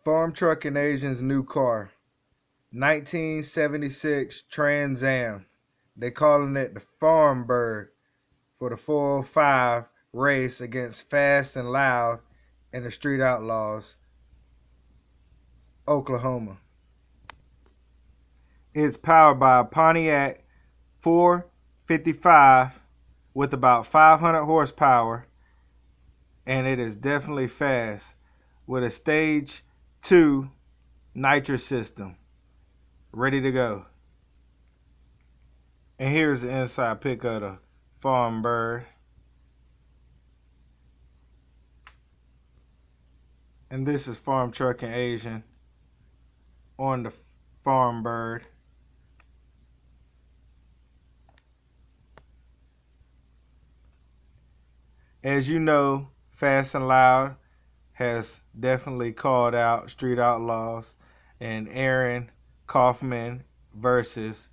Farm Truck and Azn's new car, 1976 Trans Am. They calling it the Farm Bird for the 405 race against Fast and Loud and the Street Outlaws, Oklahoma. It's powered by a Pontiac 455 with about 500 horsepower, and it is definitely fast with a stage 2 nitrous system ready to go. And here's the inside pic of the Farm Bird. And this is Farm Truck and Azn on the Farm Bird. As you know, Fast and Loud has definitely called out Street Outlaws and Aaron Kaufman versus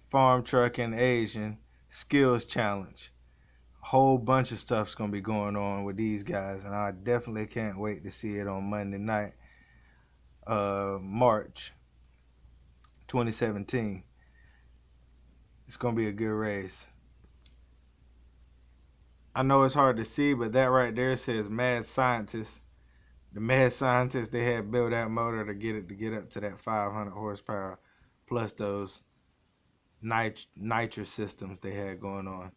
Farm Truck and Azn Skills Challenge. A whole bunch of stuff's gonna be going on with these guys, and I definitely can't wait to see it on Monday night, March 2017. It's gonna be a good race. I know it's hard to see, but that right there says Mad Scientist. The Mad Scientist, they had built that motor to get up to that 500 horsepower, plus those nitrous systems they had going on.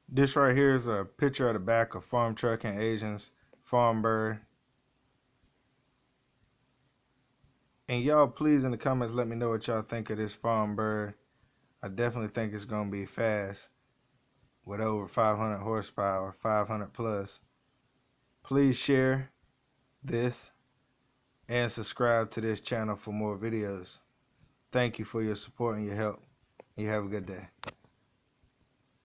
This right here is a picture of the back of Farm Truck and Azn's Farm Bird. And y'all, please in the comments let me know what y'all think of this Farm Bird. I definitely think it's gonna be fast with over 500 horsepower, 500 plus. Please share this and subscribe to this channel for more videos. Thank you for your support and your help. You have a good day.